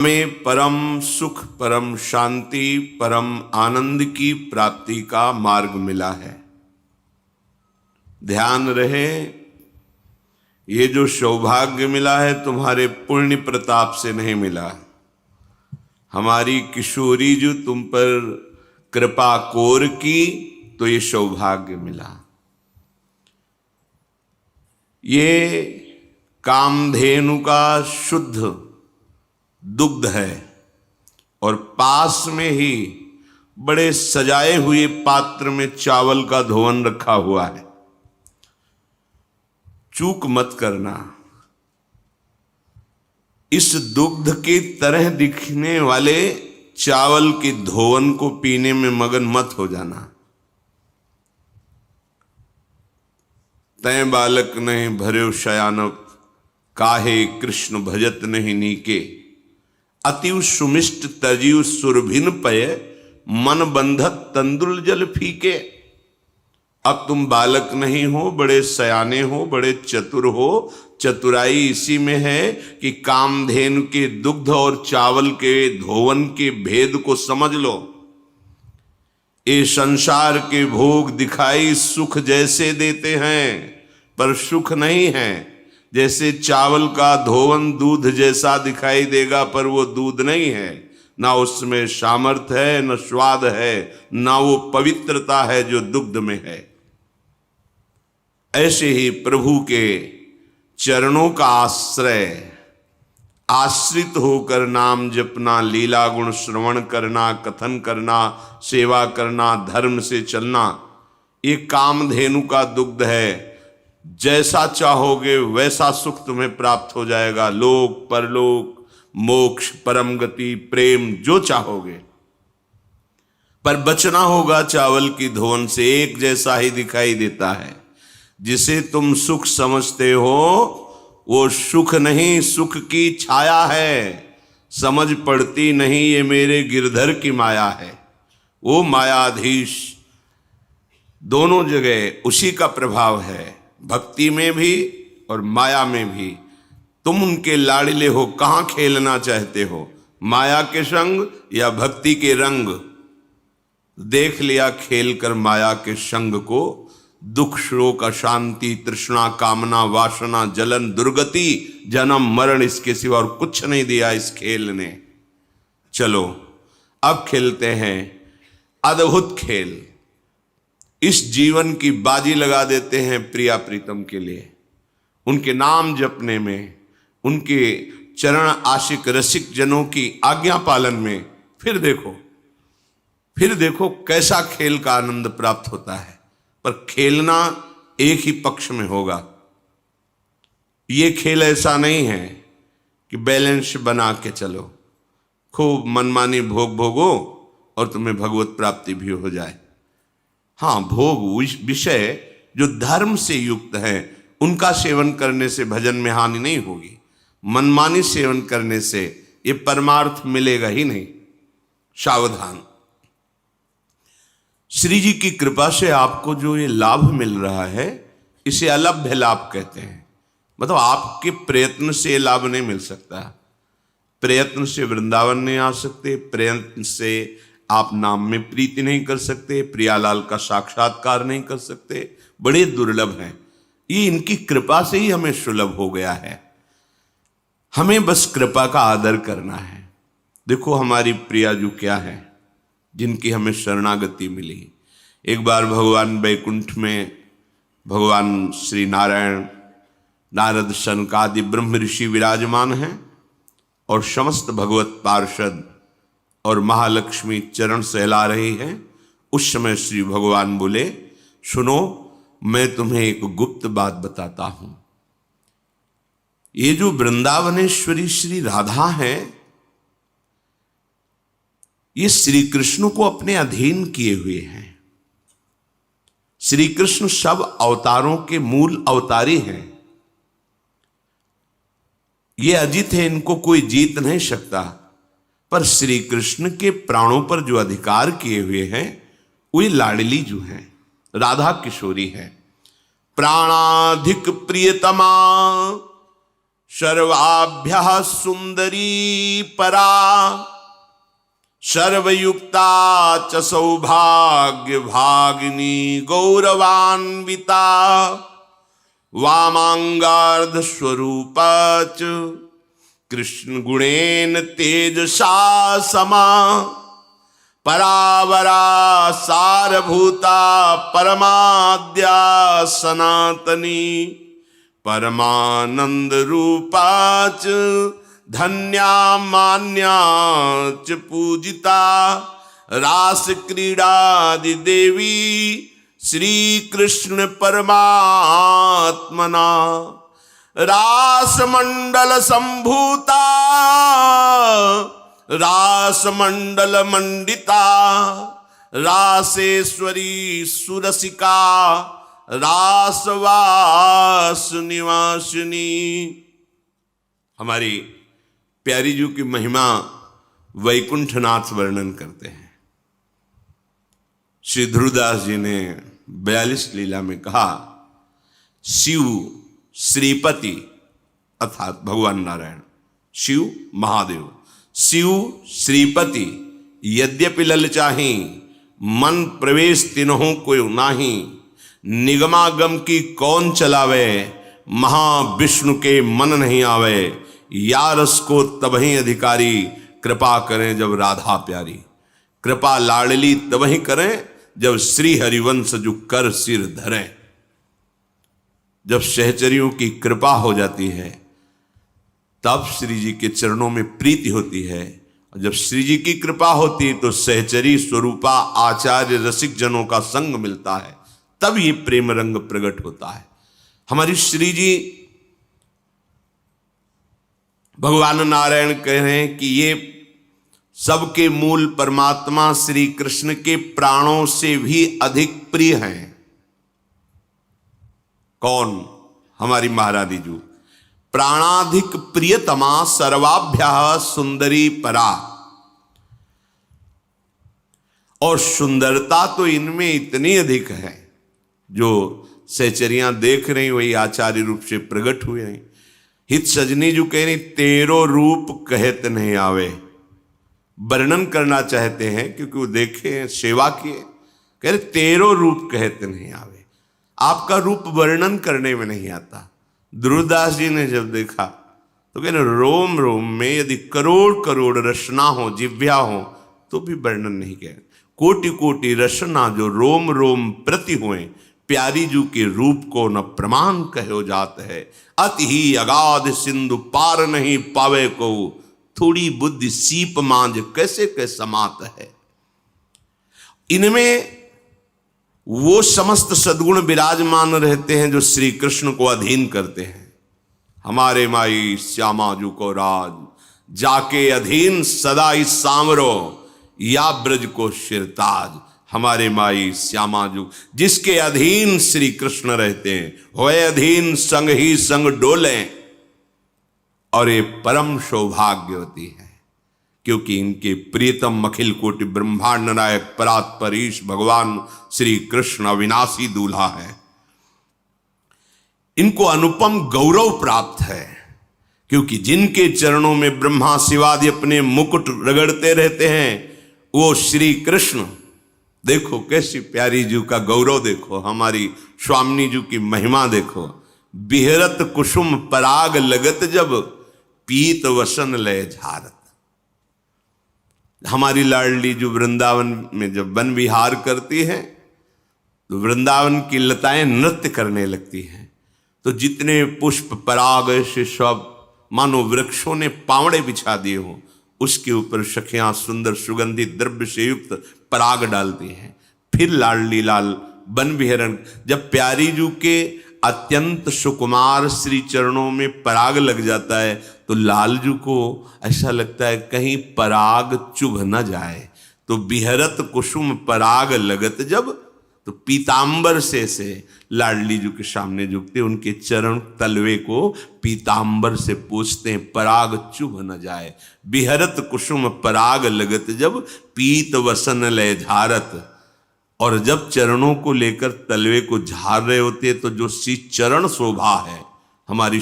हमें परम सुख, परम शांति, परम आनंद की प्राप्ति का मार्ग मिला है। ध्यान रहे, ये जो सौभाग्य मिला है तुम्हारे पुण्य प्रताप से नहीं मिला। हमारी किशोरी जो तुम पर कृपा कोर की तो ये सौभाग्य मिला। ये कामधेनु का शुद्ध दुग्ध है और पास में ही बड़े सजाए हुए पात्र में चावल का धोवन रखा हुआ है। चूक मत करना। इस दुग्ध के तरह दिखने वाले चावल के धोवन को पीने में मगन मत हो जाना। तय बालक नहीं भर्यो शयानप, काहे कृष्ण भजत नहीं नीके। अतिव सुमिष्ट तजीव सुरभिन पय, मन बंधत तंदुल जल फीके। अब तुम बालक नहीं हो, बड़े सयाने हो, बड़े चतुर हो। चतुराई इसी में है कि कामधेनु के दुग्ध और चावल के धोवन के भेद को समझ लो। ये संसार के भोग दिखाई सुख जैसे देते हैं, पर सुख नहीं है। जैसे चावल का धोवन दूध जैसा दिखाई देगा, पर वो दूध नहीं है। ना उसमें सामर्थ्य है, न स्वाद है, ना वो पवित्रता है जो दुग्ध में है। ऐसे ही प्रभु के चरणों का आश्रय, आश्रित होकर नाम जपना, लीला गुण श्रवण करना, कथन करना, सेवा करना, धर्म से चलना, ये कामधेनु का दुग्ध है। जैसा चाहोगे वैसा सुख तुम्हें प्राप्त हो जाएगा। लोक परलोक, मोक्ष, परम गति, प्रेम, जो चाहोगे। पर बचना होगा चावल की धोवन से। एक जैसा ही दिखाई देता है। जिसे तुम सुख समझते हो वो सुख नहीं, सुख की छाया है। समझ पड़ती नहीं ये मेरे गिरधर की माया है। वो मायाधीश दोनों जगह उसी का प्रभाव है, भक्ति में भी और माया में भी। तुम उनके लाड़िले हो, कहां खेलना चाहते हो, माया के संग या भक्ति के रंग। देख लिया खेल कर माया के संग को। दुख, शोक, अशांति, तृष्णा, कामना, वासना, जलन, दुर्गति, जन्म, मरण, इसके सिवा और कुछ नहीं दिया इस खेल ने। चलो अब खेलते हैं अद्भुत खेल। इस जीवन की बाजी लगा देते हैं प्रिया प्रीतम के लिए। उनके नाम जपने में, उनके चरण आशिक रसिक जनों की आज्ञा पालन में। फिर देखो कैसा खेल का आनंद प्राप्त होता है। पर खेलना एक ही पक्ष में होगा। ये खेल ऐसा नहीं है कि बैलेंस बना के चलो, खूब मनमानी भोग भोगो और तुम्हें भगवत प्राप्ति भी हो जाए। हाँ, भोग विषय जो धर्म से युक्त है उनका सेवन करने से भजन में हानि नहीं होगी। मनमानी सेवन करने से ये परमार्थ मिलेगा ही नहीं। सावधान। श्री जी की कृपा से आपको जो ये लाभ मिल रहा है इसे अलभ्य लाभ कहते हैं। मतलब आपके प्रयत्न से लाभ नहीं मिल सकता। प्रयत्न से वृंदावन नहीं आ सकते, प्रयत्न से आप नाम में प्रीति नहीं कर सकते, प्रियालाल का साक्षात्कार नहीं कर सकते। बड़े दुर्लभ हैं ये। इनकी कृपा से ही हमें सुलभ हो गया है। हमें बस कृपा का आदर करना है। देखो हमारी प्रिया जो क्या है, जिनकी हमें शरणागति मिली। एक बार भगवान वैकुंठ में भगवान श्री नारायण, नारद, सनकादि ब्रह्म ऋषि विराजमान हैं और समस्त भगवत पार्षद और महालक्ष्मी चरण सहला रही हैं। उस समय श्री भगवान बोले, सुनो मैं तुम्हें एक गुप्त बात बताता हूं। ये जो वृंदावनेश्वरी श्री राधा हैं, ये श्री कृष्ण को अपने अधीन किए हुए हैं। श्री कृष्ण सब अवतारों के मूल अवतारी हैं। ये अजित है, इनको कोई जीत नहीं सकता। पर श्री कृष्ण के प्राणों पर जो अधिकार किए हुए हैं वे लाडली जो हैं, राधा किशोरी है। प्राणाधिक प्रियतमा सर्वाभ्यः सुंदरी परा, सर्वयुक्ता च सौभाग्य भागिनी गौरवान्विता, वामांगार्ध स्वरूपा च कृष्ण गुणेन तेजसा समा, परावरा सारभूता परमाद्या सनातनी, परमानंद रूपा च धन्या मान्या च पूजिता, रास क्रीडादि देवी श्री कृष्ण परमात्मना, रास मंडल संभूता रास मंडल मंडिता, रासेश्वरी सुरसिका रासवास निवासिनी। हमारी प्यारी जी की महिमा वैकुंठनाथ वर्णन करते हैं। श्री ध्रुवदास जी ने 42 लीला में कहा, शिव श्रीपति अर्थात भगवान नारायण, शिव महादेव, शिव श्रीपति यद्यपि ललचाही, मन प्रवेश तिन्हों को नाही, निगमागम की कौन चलावे, महाविष्णु के मन नहीं आवे, यारस को तबही अधिकारी, कृपा करें जब राधा प्यारी, कृपा लाडली तबही करें जब श्री हरिवंश जो कर सिर धरें। जब सहचरियों की कृपा हो जाती है तब श्री जी के चरणों में प्रीति होती है, और जब श्री जी की कृपा होती है तो सहचरी स्वरूपा आचार्य रसिक जनों का संग मिलता है, तब ये प्रेम रंग प्रकट होता है। हमारी श्री जी भगवान नारायण कह रहे हैं कि ये सबके मूल परमात्मा श्री कृष्ण के प्राणों से भी अधिक प्रिय हैं। कौन? हमारी महारानी जी, प्राणाधिक प्रियतमा सर्वाभ्यः सुंदरी परा। और सुंदरता तो इनमें इतनी अधिक है, जो सहचरियां देख रही वही आचार्य रूप से प्रकट हुए हैं। हित सजनी जो कह रही, तेरो रूप कहत नहीं आवे, वर्णन करना चाहते हैं क्योंकि वो देखे सेवा किए, कह रहे तेरो रूप कहते नहीं आवे, आपका रूप वर्णन करने में नहीं आता। ध्रुवदास जी ने जब देखा तो कह रहे रोम रोम में यदि करोड़ करोड़ रचना हो, जिव्या हो, तो भी वर्णन नहीं किया। कोटि कोटि रचना जो रोम रोम प्रति हुए, प्यारी जू के रूप को न प्रमाण कहो जात है। अति ही अगाध सिंधु पार नहीं पावे को, थोड़ी बुद्धि सीप मांझ कैसे कैसे समात है। इनमें वो समस्त सद्गुण विराजमान रहते हैं जो श्री कृष्ण को अधीन करते हैं। हमारे माई श्यामा जू को राज, जाके अधीन सदा इस सामरो, या ब्रज को शिरताज। हमारे माई श्यामा जू जिसके अधीन श्री कृष्ण रहते हैं, वह अधीन संग ही संग डोलें, और ये परम सौभाग्यवती है क्योंकि इनके प्रियतम अखिल कोटि ब्रह्मांड नायक परात्परीश भगवान श्री कृष्ण अविनाशी दूल्हा है। इनको अनुपम गौरव प्राप्त है क्योंकि जिनके चरणों में ब्रह्मा शिवादि अपने मुकुट रगड़ते रहते हैं, वो श्री कृष्ण। देखो कैसी प्यारी जी का गौरव, देखो हमारी स्वामिनी जी की महिमा देखो। बिहरत कुसुम पराग लगत जब, पीत वसन लय झारत। हमारी लाडली जो वृंदावन में जब वन विहार करती है तो वृंदावन की लताएं नृत्य करने लगती हैं, तो जितने पुष्प पराग से सब मानो वृक्षों ने पावड़े बिछा दिए हों, उसके ऊपर सखियां सुंदर सुगंधित द्रव्य से युक्त पराग डालती हैं। फिर लाडली लाल वन विहरण, जब प्यारी जू के अत्यंत सुकुमार श्री चरणों में पराग लग जाता है तो लालजू को ऐसा लगता है कहीं पराग चुभ न जाए, तो बिहरत कुसुम पराग लगत जब, तो पीतांबर से लाडली जी के सामने झुकते, उनके चरण तलवे को पीतांबर से पूछते हैं पराग चुभ न जाए। बिहरत कुसुम पराग लगत जब, पीत वसन लय झारत। और जब चरणों को लेकर तलवे को झाड़ रहे होते हैं तो जो सी चरण शोभा है हमारी